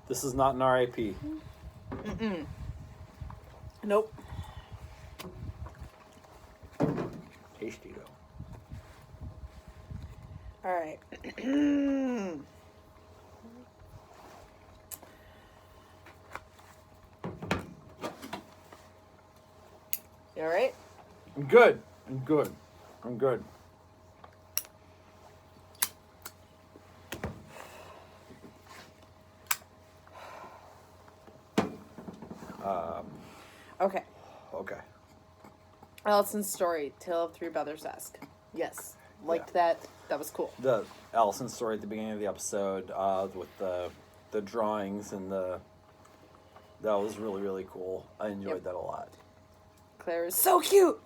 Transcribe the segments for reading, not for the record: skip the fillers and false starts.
This is not an RIP. Mm-mm. Nope. Tasty though. All right. You all right? I'm good. I'm good. I'm good. Okay. Okay. Allison's story, Tale of Three Brothers-esque. Yes. Liked that. That was cool. The Allison story at the beginning of the episode, with the drawings and that was really, really cool. I enjoyed that a lot. Claire is so cute!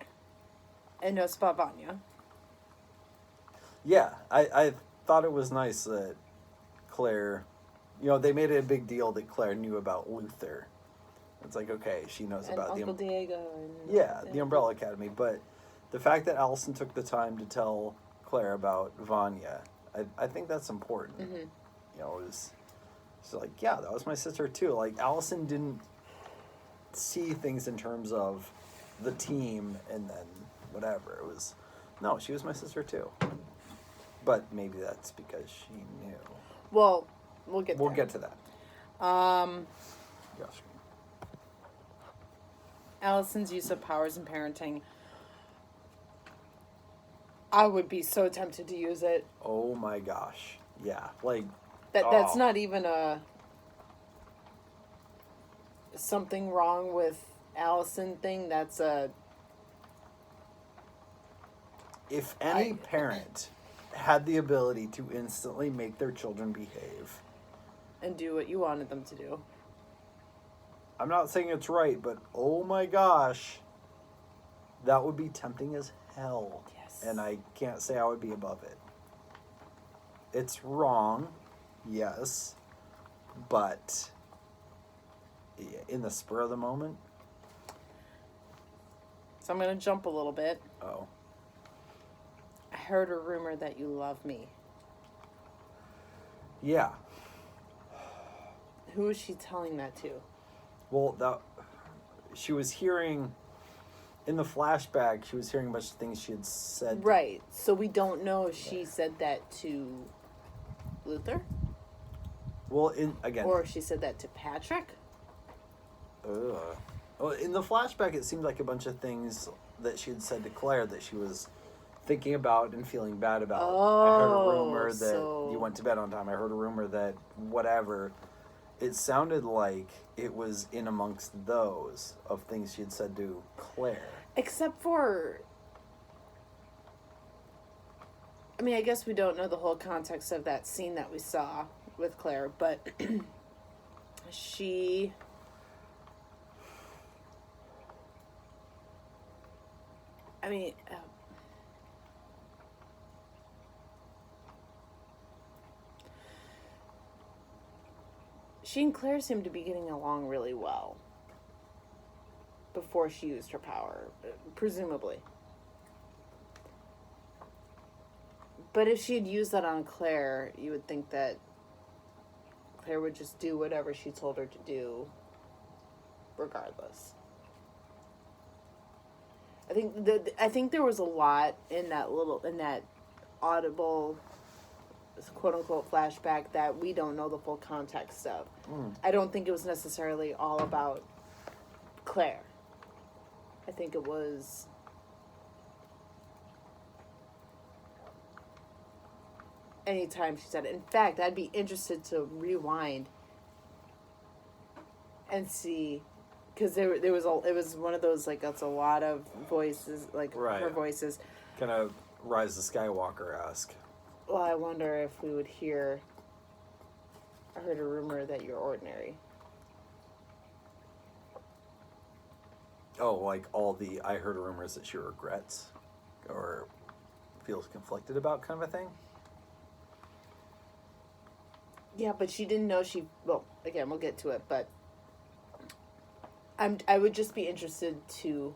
And knows about Vanya. Yeah, I thought it was nice that Claire, they made it a big deal that Claire knew about Luther. It's like, okay, she knows And about Uncle Diego. And the Umbrella Academy, but the fact that Allison took the time to tell Claire about Vanya, I think that's important. Mm-hmm. It was like, yeah, that was my sister too. Like, Allison didn't see things in terms of the team and then whatever. It was, no, she was my sister too. But maybe that's because she knew. Well, we'll get to that. Gosh. Allison's use of powers in parenting. I would be so tempted to use it. Oh my gosh. Yeah. Like, that's not even something wrong with Allison thing. That's if any parent had the ability to instantly make their children behave and do what you wanted them to do. I'm not saying it's right, but oh my gosh, that would be tempting as hell. Yes. And I can't say I would be above it. It's wrong, yes, but in the spur of the moment. So I'm going to jump a little bit. Oh. I heard a rumor that you love me. Yeah. Who is she telling that to? Well, she was hearing, in the flashback, she was hearing a bunch of things she had said. Right. So we don't know if she said that to Luther? Well, or if she said that to Patrick? Well, in the flashback, it seemed like a bunch of things that she had said to Claire that she was thinking about and feeling bad about. I heard a rumor that you went to bed on time. I heard a rumor that whatever. It sounded like it was in amongst those of things she had said to Claire. Except for... I mean, I guess we don't know the whole context of that scene that we saw with Claire, but she... I mean... she and Claire seemed to be getting along really well before she used her power, presumably. But if she had used that on Claire, you would think that Claire would just do whatever she told her to do, regardless. I think there was a lot in that audible, quote unquote, flashback that we don't know the full context of. I don't think it was necessarily all about Claire. I think it was anytime she said it. In fact, I'd be interested to rewind and see, because it was one of those, like, that's a lot of voices, like, right. Her voices. Kind of Rise of Skywalker-esque. Well, I wonder if we would hear, I heard a rumor that you're ordinary. Oh, like all the I heard rumors that she regrets or feels conflicted about kind of a thing? Yeah, but she didn't know well, again, we'll get to it, but I would just be interested to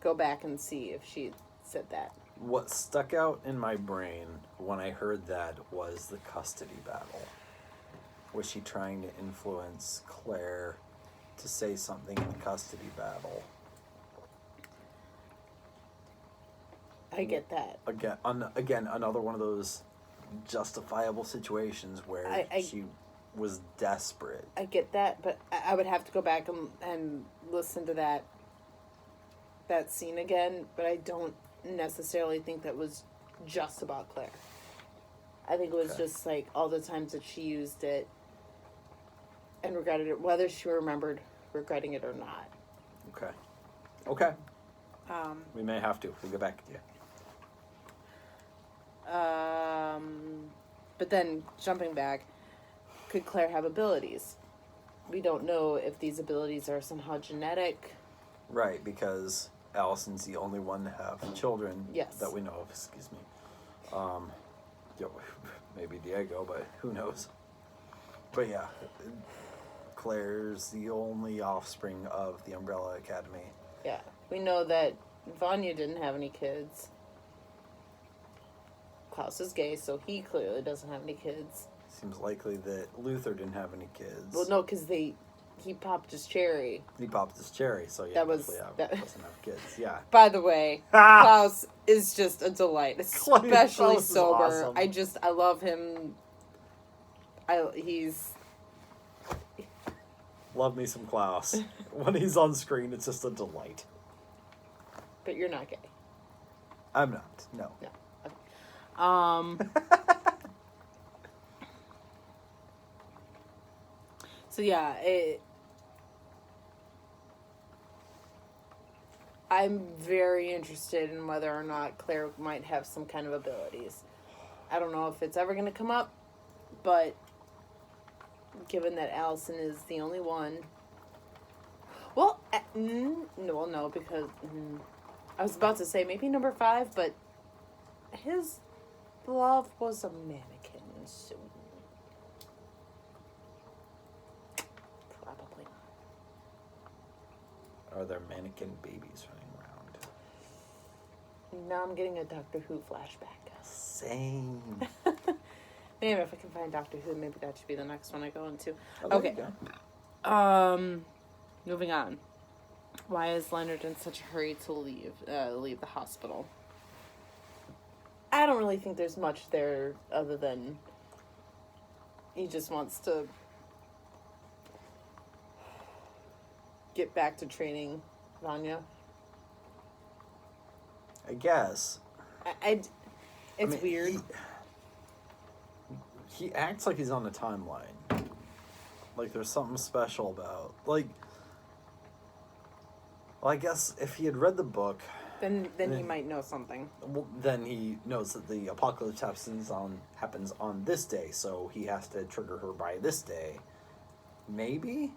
go back and see if she said that. What stuck out in my brain when I heard that was the custody battle. Was she trying to influence Claire to say something in the custody battle? I get that. Again, another one of those justifiable situations where she was desperate. I get that, but I would have to go back and listen to that scene again, but I don't necessarily think that was just about Claire. I think it was just like all the times that she used it and regretted it, whether she remembered regretting it or not. Okay. We may have to. We'll get back to you. But then, jumping back, could Claire have abilities? We don't know if these abilities are somehow genetic. Right, because Allison's the only one to have children that we know of. Excuse me. Maybe Diego, but who knows? But yeah, Claire's the only offspring of the Umbrella Academy. Yeah, we know that Vanya didn't have any kids. Klaus is gay, so he clearly doesn't have any kids. Seems likely that Luther didn't have any kids. Well, no, because he popped his cherry. He popped his cherry, so yeah, doesn't have kids. Yeah. By the way, Klaus is just a delight, especially sober. Awesome. I love him. He's. Love me some Klaus. When he's on screen, it's just a delight. But you're not gay. I'm not. No. No. So yeah, I'm very interested in whether or not Claire might have some kind of abilities. I don't know if it's ever going to come up, but given that Allison is the only one, well, no, because I was about to say maybe number 5, but his love was a mannequin, so probably not. Are there mannequin babies running around? Now I'm getting a Doctor Who flashback. Same. Maybe if I can find Doctor Who, maybe that should be the next one I go into. Oh, okay. Moving on. Why is Leonard in such a hurry to leave the hospital? I don't really think there's much there other than he just wants to get back to training Vanya. I guess. It's weird. He acts like he's on the timeline. Like there's something special about. Like, well, I guess if he had read the book... Then he might know something. Well, then he knows that the apocalypse happens on this day, so he has to trigger her by this day. Maybe?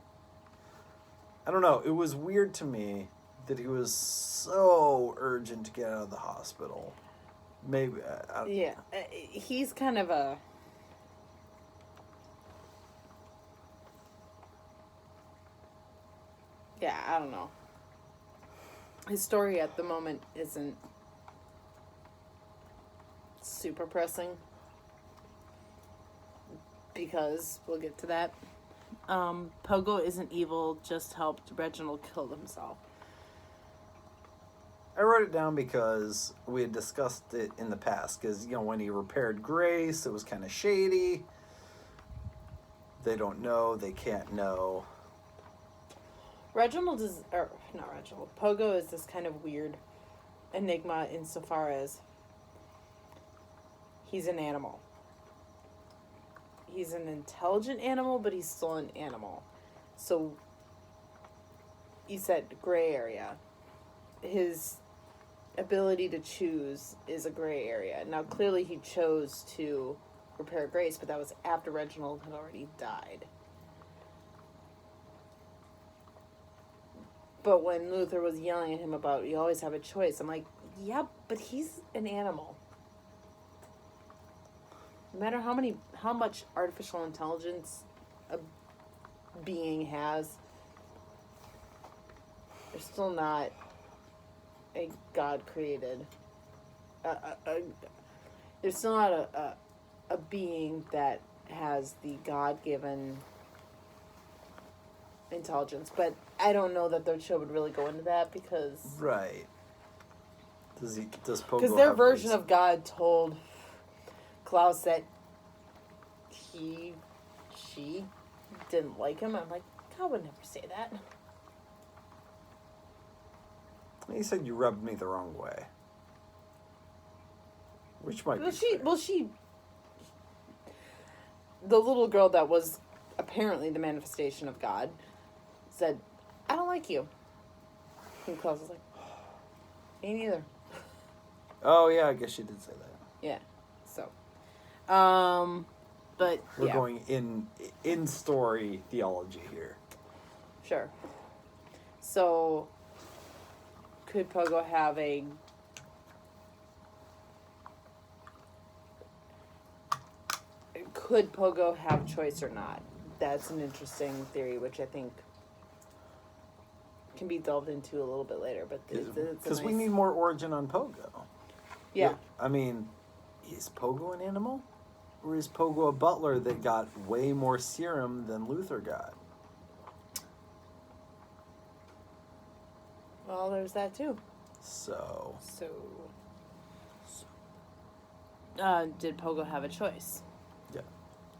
I don't know. It was weird to me that he was so urgent to get out of the hospital. Maybe. Yeah. He's kind of a... Yeah, I don't know. His story at the moment isn't super pressing. Because, we'll get to that. Pogo isn't evil, just helped Reginald kill himself. I wrote it down because we had discussed it in the past. Because, when he repaired Grace, it was kind of shady. They don't know. They can't know. Not Reginald. Pogo is this kind of weird enigma insofar as he's an animal. He's an intelligent animal, but he's still an animal. So, you said gray area. His ability to choose is a gray area. Now, clearly he chose to repair Grace, but that was after Reginald had already died. But when Luther was yelling at him about, you always have a choice, I'm like, yeah, but he's an animal. No matter how much artificial intelligence a being has, they're still not a God-created. They're still not a being that has the God-given intelligence, but I don't know that their show would really go into that because Right. Does Pogo because their have version reason? of God told Klaus that she didn't like him. I'm like, God would never say that. He said you rubbed me the wrong way. Which might be fair. The little girl that was apparently the manifestation of God said, I don't like you. And Klaus was like, me neither. Oh, yeah, I guess she did say that. Yeah. So. But, We're going in story theology here. Sure. So, could Pogo have a... Could Pogo have choice or not? That's an interesting theory, which I think can be delved into a little bit later. But Because we need more origin on Pogo. Yeah. I mean, is Pogo an animal? Or is Pogo a butler that got way more serum than Luther got? Well, there's that too. So. Did Pogo have a choice? Yeah.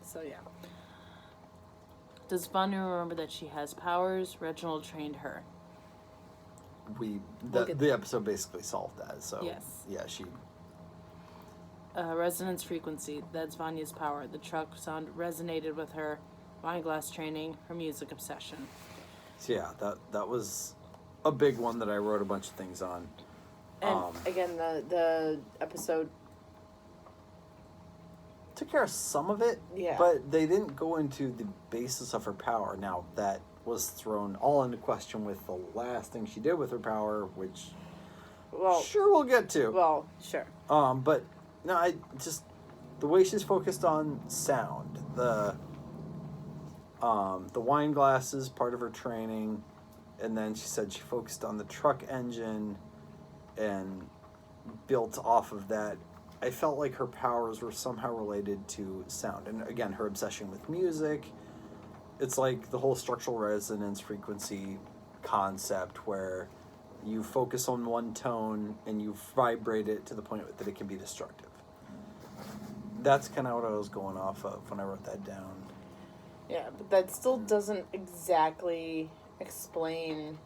So, yeah. Does Vanya remember that she has powers? Reginald trained her. The episode basically solved that. So yes. Yeah, she. Resonance frequency. That's Vanya's power. The truck sound resonated with her. Wine glass training. Her music obsession. So yeah, that was a big one that I wrote a bunch of things on. And again, the episode took care of some of it. Yeah. But they didn't go into the basis of her power. Now that was thrown all into question with the last thing she did with her power, which sure we'll get to. Well, sure. But no, I just the way she's focused on sound, the wine glasses, part of her training, and then she said she focused on the truck engine and built off of that. I felt like her powers were somehow related to sound. And again, her obsession with music. It's like the whole structural resonance frequency concept where you focus on one tone and you vibrate it to the point that it can be destructive. That's kind of what I was going off of when I wrote that down. Yeah, but that still doesn't exactly explain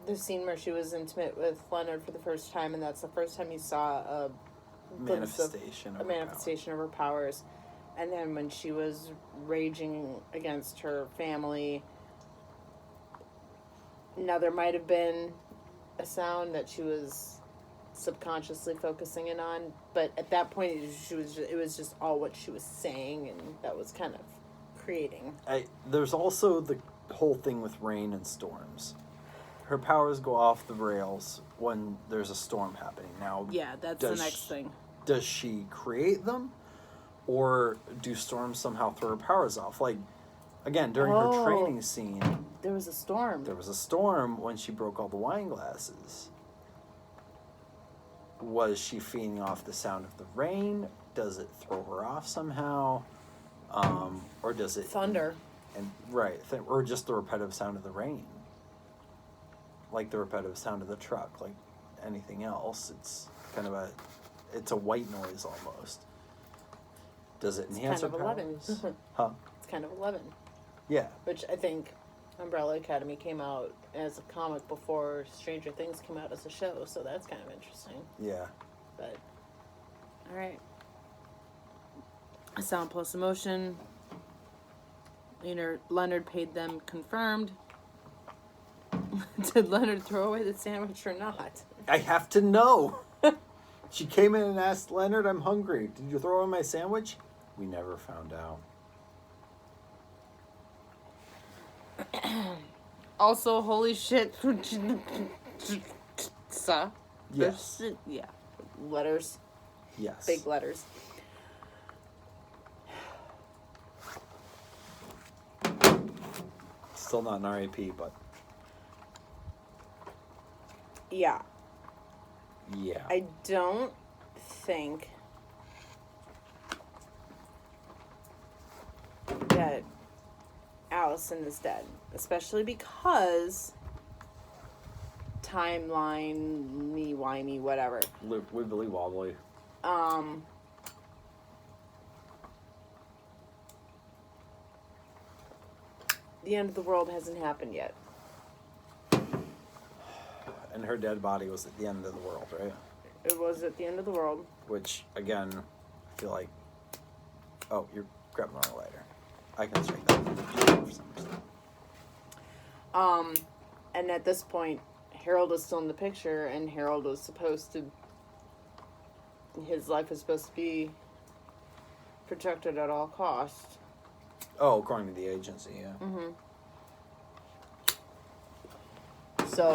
the scene where she was intimate with Leonard for the first time, and that's the first time you saw a manifestation of her powers. And then when she was raging against her family, now there might have been a sound that she was subconsciously focusing in on, but at that point it was just all what she was saying, and that was kind of creating. There's also the whole thing with rain and storms. Her powers go off the rails when there's a storm happening. Now, yeah, that's the next thing. Does she create them, or do storms somehow throw her powers off? Like, again, during her training scene, there was a storm. There was a storm when she broke all the wine glasses. Was she feeding off the sound of the rain? Does it throw her off somehow? Or does it... Thunder. Or just the repetitive sound of the rain. Like the repetitive sound of the truck. Like anything else. It's kind of it's a white noise almost. Does it enhance her powers? It's kind of 11. Yeah. Which I think Umbrella Academy came out as a comic before Stranger Things came out as a show, so that's kind of interesting. Yeah. But, alright. Sound plus emotion. Leonard paid them confirmed. Did Leonard throw away the sandwich or not? I have to know. She came in and asked Leonard, I'm hungry. Did you throw away my sandwich? We never found out. Also, holy shit. Yes. Yeah. Letters. Yes. Big letters. Still not an RAP, but... Yeah. Yeah. I don't think that Allison is dead, especially because timeline, wimey, whatever. Wibbly wobbly. The end of the world hasn't happened yet. And her dead body was at the end of the world, right? It was at the end of the world. Which, again, I feel like... Oh, you're grabbing my lighter. I can strike that for some reason. And at this point, Harold is still in the picture, and Harold was supposed to... His life was supposed to be protected at all costs. Oh, according to the agency, yeah. Mm-hmm. So...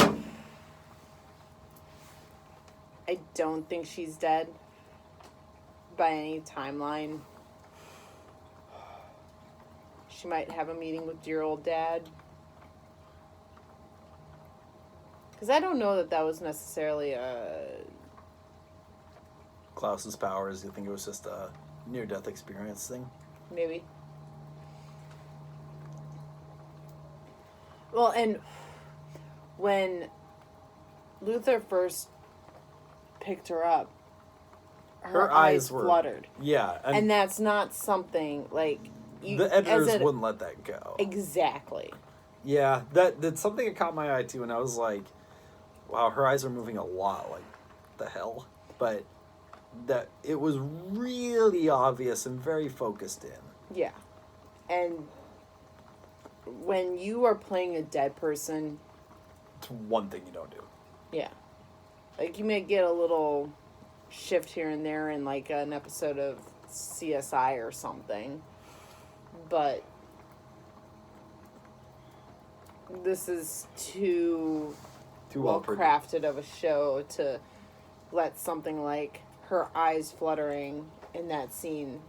I don't think she's dead by any timeline. She might have a meeting with dear old dad. Because I don't know that was necessarily a... Klaus's powers, you think it was just a near-death experience thing? Maybe. Well, and when Luther first picked her up, her eyes were fluttered. Yeah. And that's not something, like... the editors wouldn't let that go. Exactly. Yeah, that's something that caught my eye, too, and I was like, wow, her eyes are moving a lot, like, the hell? But that it was really obvious and very focused in. Yeah. And when you are playing a dead person... It's one thing you don't do. Yeah. Like, you may get a little shift here and there in, like, an episode of CSI or something. But this is too well crafted of a show to let something like her eyes fluttering in that scene.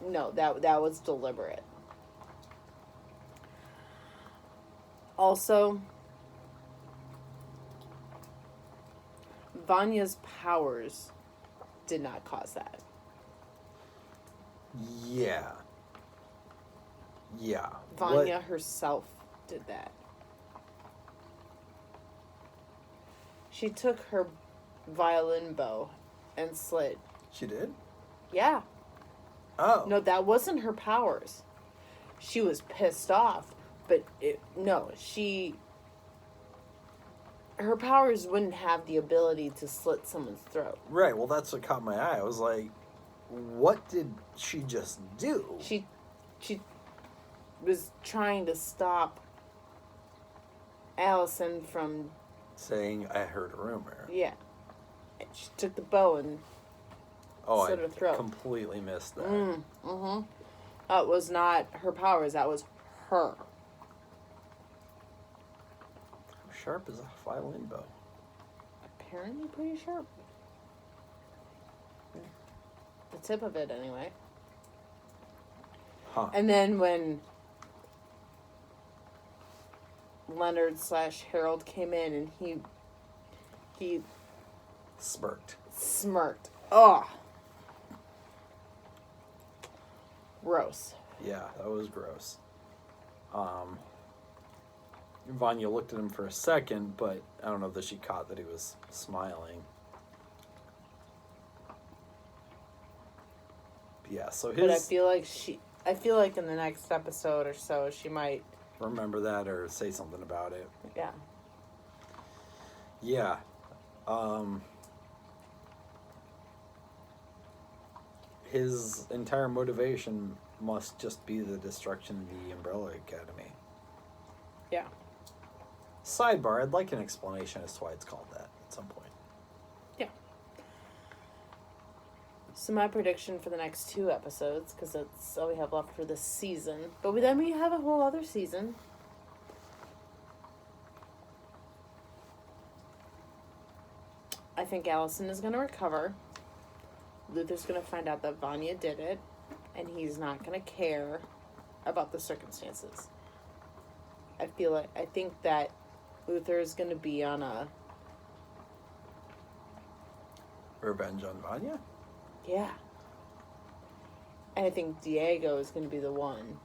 No, that was deliberate. Also, Vanya's powers did not cause that. Yeah. Yeah. Vanya herself did that. She took her violin bow and slit. She did? Yeah. Oh. No, that wasn't her powers. She was pissed off, but her powers wouldn't have the ability to slit someone's throat. Right, well, that's what caught my eye. I was like, what did she just do? She was trying to stop Allison from... saying, I heard a rumor. Yeah. She took the bow and slit her throat. I completely missed that. Mm-hmm. That was not her powers. That was her. How sharp is a violin bow? Apparently pretty sharp. The tip of it, anyway. Huh. And then when Leonard/Harold came in and he smirked. Oh. Gross. Yeah, that was gross. Vanya looked at him for a second, but I don't know that she caught that he was smiling. Yeah, so his... But I feel like in the next episode or so, she might... remember that or say something about it. Yeah. Yeah. His entire motivation must just be the destruction of the Umbrella Academy. Yeah. Sidebar, I'd like an explanation as to why it's called that at some point. Yeah. So my prediction for the next 2 episodes, because that's all we have left for this season, but then we have a whole other season. I think Allison is going to recover. Luther's going to find out that Vanya did it, and he's not going to care about the circumstances. I think that Luther is going to be on a... Revenge on Vanya? Yeah. And I think Diego is going to be the one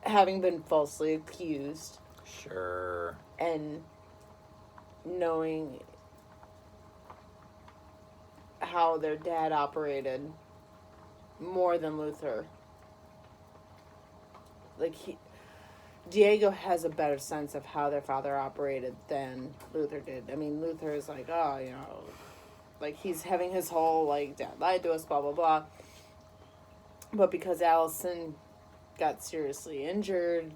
having been falsely accused. Sure. And knowing how their dad operated more than Luther. Like, Diego has a better sense of how their father operated than Luther did. I mean, Luther is like, oh, you know, like, he's having his whole, like, dad lied to us, blah, blah, blah. But because Allison got seriously injured,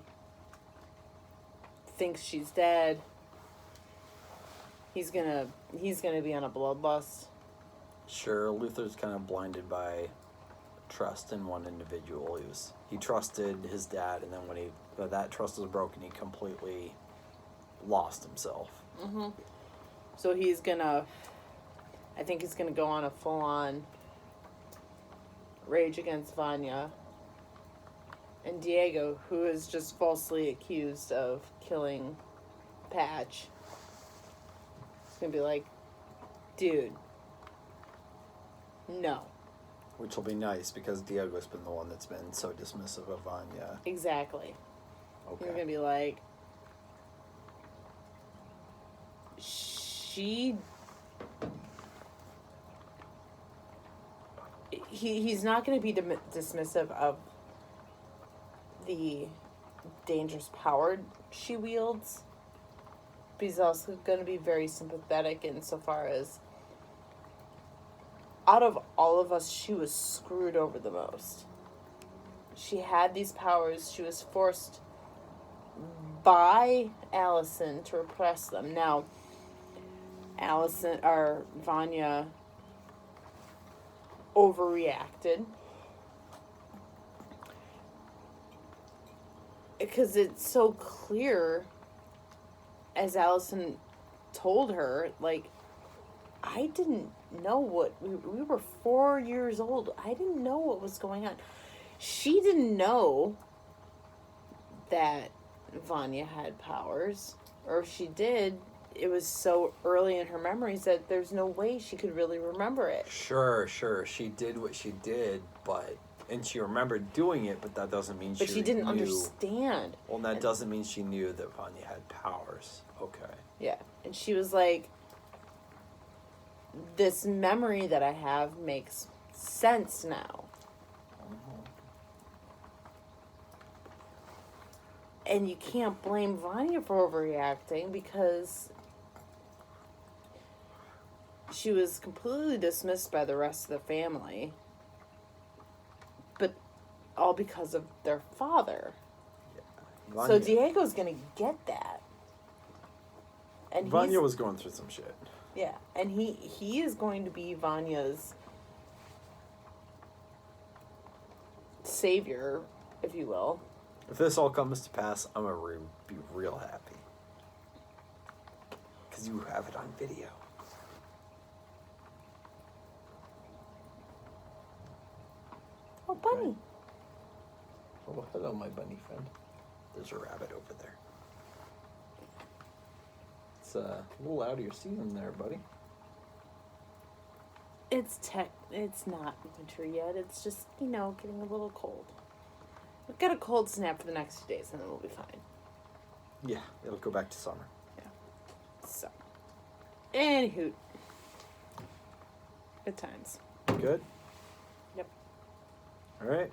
thinks she's dead, he's gonna be on a bloodlust. Sure, Luther's kind of blinded by trust in one individual. He trusted his dad, and then when that trust was broken, he completely lost himself. Mm-hmm. So I think he's gonna go on a full-on rage against Vanya. And Diego, who is just falsely accused of killing Patch, is gonna be like, dude, no. Which will be nice, because Diego's been the one that's been so dismissive of Vanya. Exactly. Okay. You're gonna be like, he's not gonna be dismissive of the dangerous power she wields, but he's also gonna be very sympathetic insofar as, out of all of us, she was screwed over the most. She had these powers. She was forced by Allison to repress them. Now, Vanya overreacted. Because it's so clear, as Allison told her, like, I didn't know we were 4 years old. I didn't know what was going on. She didn't know that Vanya had powers. Or if she did, it was so early in her memories that there's no way she could really remember it. Sure. She did what she did, and she remembered doing it, but that doesn't mean But she didn't understand. Well, that doesn't mean she knew that Vanya had powers. Okay. Yeah. And she was like, this memory that I have makes sense now. And you can't blame Vanya for overreacting, because she was completely dismissed by the rest of the family. But all because of their father. Yeah. So Diego's going to get that. And Vanya was going through some shit. Yeah, and he is going to be Vanya's savior, if you will. If this all comes to pass, I'm going to be real happy. Because you have it on video. Oh, bunny. Oh, hello, my bunny friend. There's a rabbit over there. It's a little out of your season there, buddy. It's not winter yet. It's just, getting a little cold. We've got a cold snap for the next 2 days, and then we'll be fine. Yeah, it'll go back to summer. Yeah. So, anywho, good times. Good? Yep. All right.